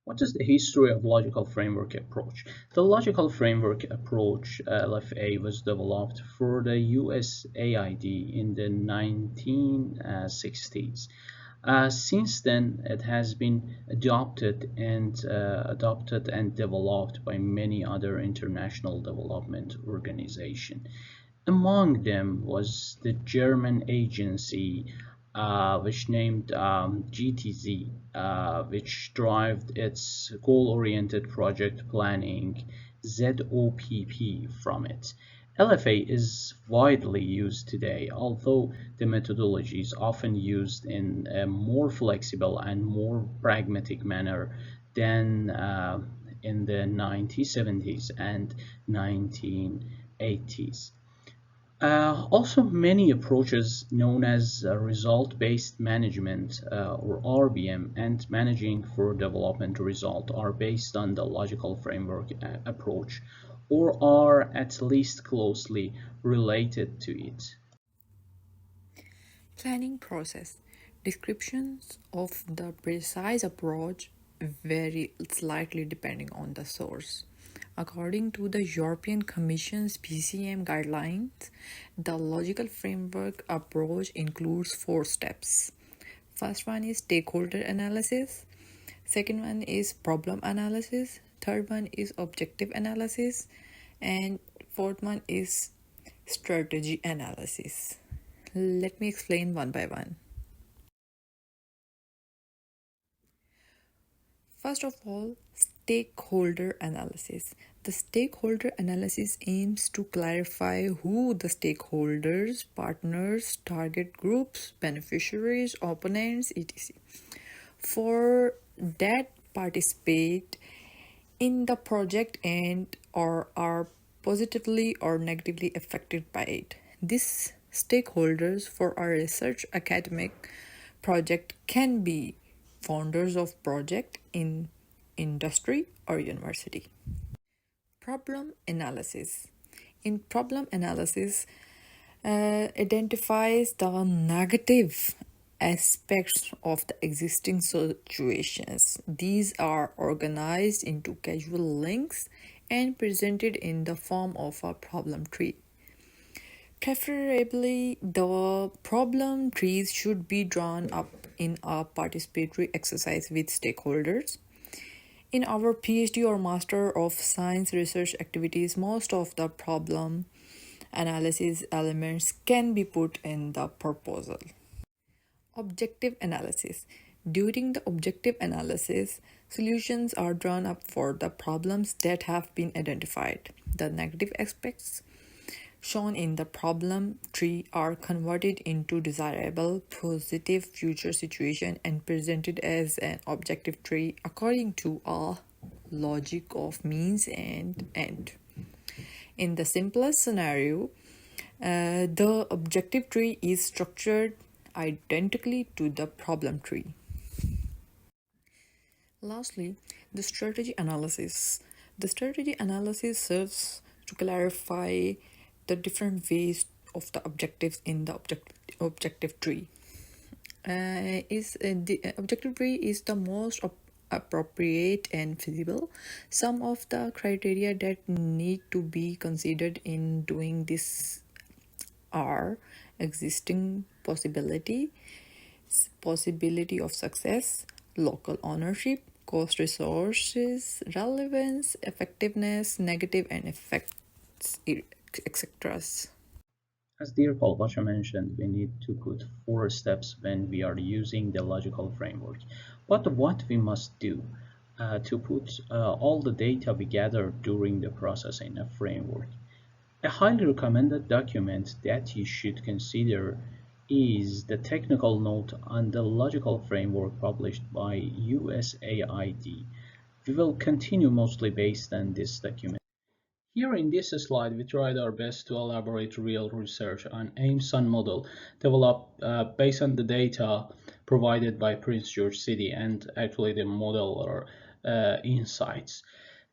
What is the history of logical framework approach? The logical framework approach (LFA) was developed for the USAID in the 1960s. Since then, it has been adopted and developed by many other international development organizations. Among them was the German agency which named GTZ, which derived its goal-oriented project planning ZOPP from it. LFA is widely used today, although the methodology is often used in a more flexible and more pragmatic manner than in the 1970s and 1980s. Also, many approaches known as result-based management or RBM and managing for development result are based on the logical framework approach or are at least closely related to it. Planning process. Descriptions of the precise approach vary slightly depending on the source. According to the European Commission's PCM guidelines, the logical framework approach includes four steps. First one is stakeholder analysis, second one is problem analysis, third one is objective analysis, and fourth one is strategy analysis. Let me explain one by one. First of all, stakeholder analysis. The stakeholder analysis aims to clarify who the stakeholders, partners, target groups, beneficiaries, opponents, etc. For that participate in the project and or are positively or negatively affected by it. These stakeholders for a research academic project can be founders of project in industry or university. Problem analysis. In problem analysis, identifies the negative aspects of the existing situations. These are organized into causal links and presented in the form of a problem tree. Preferably, the problem trees should be drawn up in a participatory exercise with stakeholders. In our PhD or Master of Science research activities, most of the problem analysis elements can be put in the proposal. Objective analysis. During the objective analysis, solutions are drawn up for the problems that have been identified. The negative aspects shown in the problem tree are converted into desirable positive future situation and presented as an objective tree according to a logic of means and end. In the simplest scenario, the objective tree is structured identically to the problem tree. Lastly, the strategy analysis. The strategy analysis serves to clarify the different ways of the objectives in the objective tree. The objective tree is the most appropriate and feasible. Some of the criteria that need to be considered in doing this are existing possibility of success, local ownership, cost resources, relevance, effectiveness, negative and effects, etc. As dear Paul Basha mentioned, we need to put four steps when we are using the logical framework. But what we must do to put all the data we gather during the process in a framework. A highly recommended document that you should consider is the technical note on the logical framework published by USAID. We will continue mostly based on this document. Here in this slide, we tried our best to elaborate real research on AIM-SUN model developed based on the data provided by Prince George City and actually the model or insights.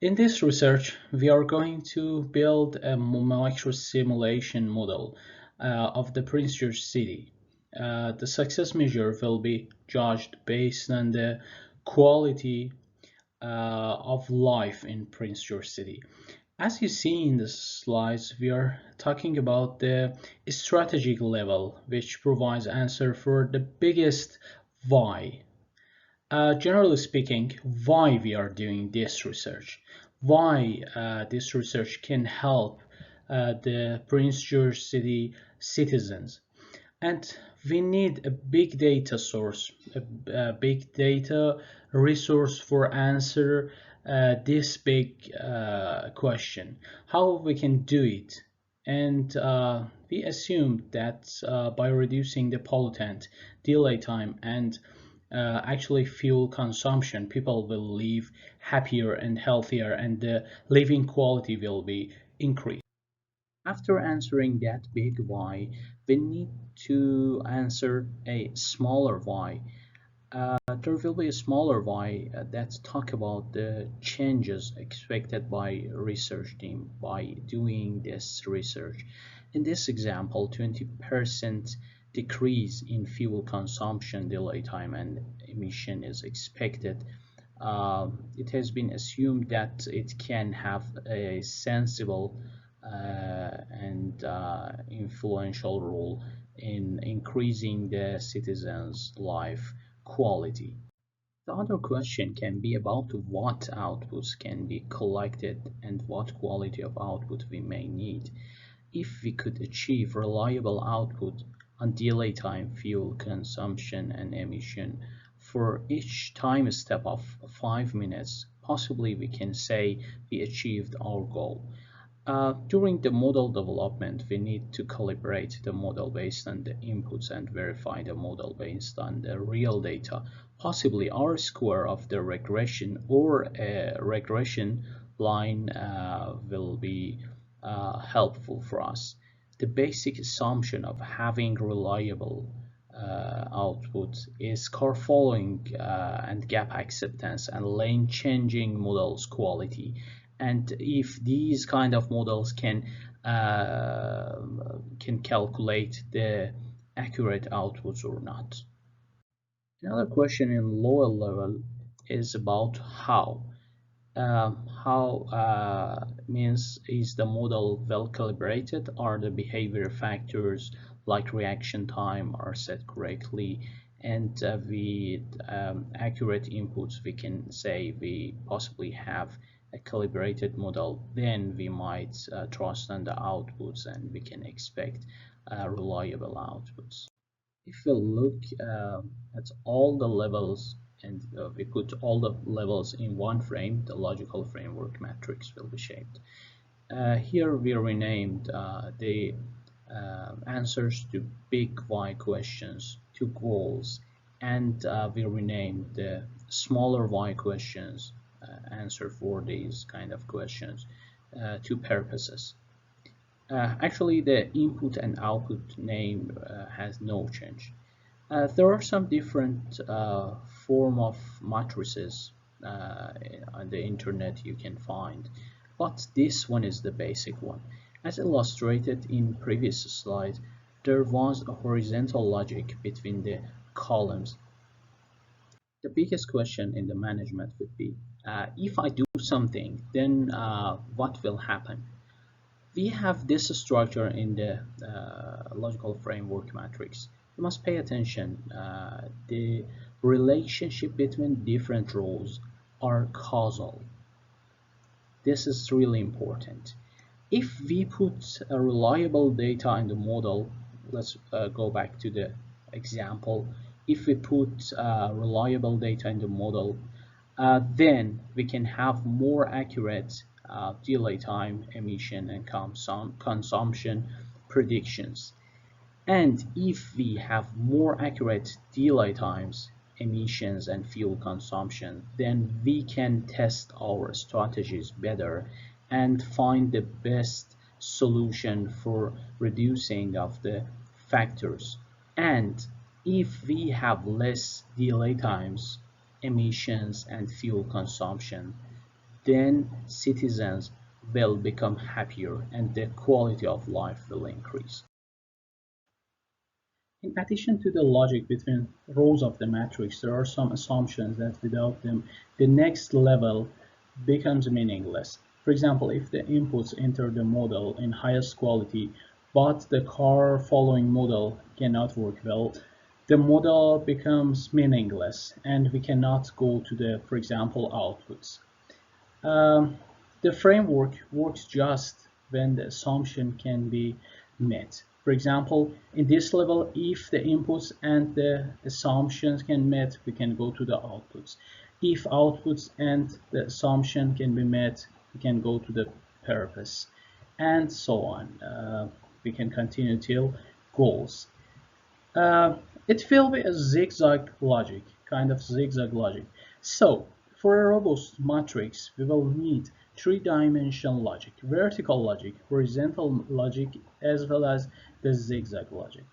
In this research, we are going to build a micro simulation model of the Prince George City. The success measure will be judged based on the quality of life in Prince George City. As you see in the slides, we are talking about the strategic level, which provides answer for the biggest why. Generally speaking, why we are doing this research, why this research can help the Prince George City citizens. And we need a big data source, a big data resource for answer this big question. How we can do it? And we assumed that by reducing the pollutant, delay time, and actually fuel consumption, people will live happier and healthier, and the living quality will be increased. After answering that big why, we need to answer a smaller why. There will be a smaller why that talk about the changes expected by research team by doing this research. In this example, 20% decrease in fuel consumption, delay time, and emission is expected. It has been assumed that it can have a sensible and influential role in increasing the citizens' life quality. The other question can be about what outputs can be collected and what quality of output we may need. If we could achieve reliable output on delay time, fuel consumption, and emission for each time step of 5 minutes, possibly we can say we achieved our goal. During the model development, we need to calibrate the model based on the inputs and verify the model based on the real data. Possibly our score of the regression or a regression line will be helpful for us. The basic assumption of having reliable output is core following and gap acceptance and lane changing models quality. And if these kind of models can calculate the accurate outputs or not. Another question in lower level is about how. How means, is the model well calibrated? Are the behavior factors like reaction time are set correctly? And with accurate inputs, we can say we possibly have a calibrated model. Then we might trust on the outputs and we can expect reliable outputs. If we look at all the levels and we put all the levels in one frame, the logical framework matrix will be shaped. Here we renamed the answers to big why questions to goals, and we renamed the smaller why questions answer for these kind of questions to purposes. Actually, the input and output name has no change. There are some different form of matrices on the internet you can find, but this one is the basic one. As illustrated in previous slide, there was a horizontal logic between the columns. The biggest question in the management would be, if I do something, then what will happen? We have this structure in the logical framework matrix. You must pay attention. The relationship between different roles are causal. This is really important. If we put a reliable data in the model, let's go back to the example. If we put reliable data in the model, then we can have more accurate delay time, emission, and consumption predictions. And if we have more accurate delay times, emissions, and fuel consumption, then we can test our strategies better and find the best solution for reducing of the factors. And if we have less delay times, emissions, and fuel consumption, then citizens will become happier and the quality of life will increase. In addition to the logic between rows of the matrix, there are some assumptions that without them, the next level becomes meaningless. For example, if the inputs enter the model in highest quality, but the car following model cannot work well, the model becomes meaningless and we cannot go to the, for example, outputs. Um, the framework works just when the assumption can be met. For example, in this level, if the inputs and the assumptions can met, we can go to the outputs. If outputs and the assumption can be met, we can go to the purpose, and so on. We can continue till goals. Uh, it will be a zigzag logic, kind of zigzag logic. So, for a robust matrix, we will need three-dimensional logic, vertical logic, horizontal logic, as well as the zigzag logic.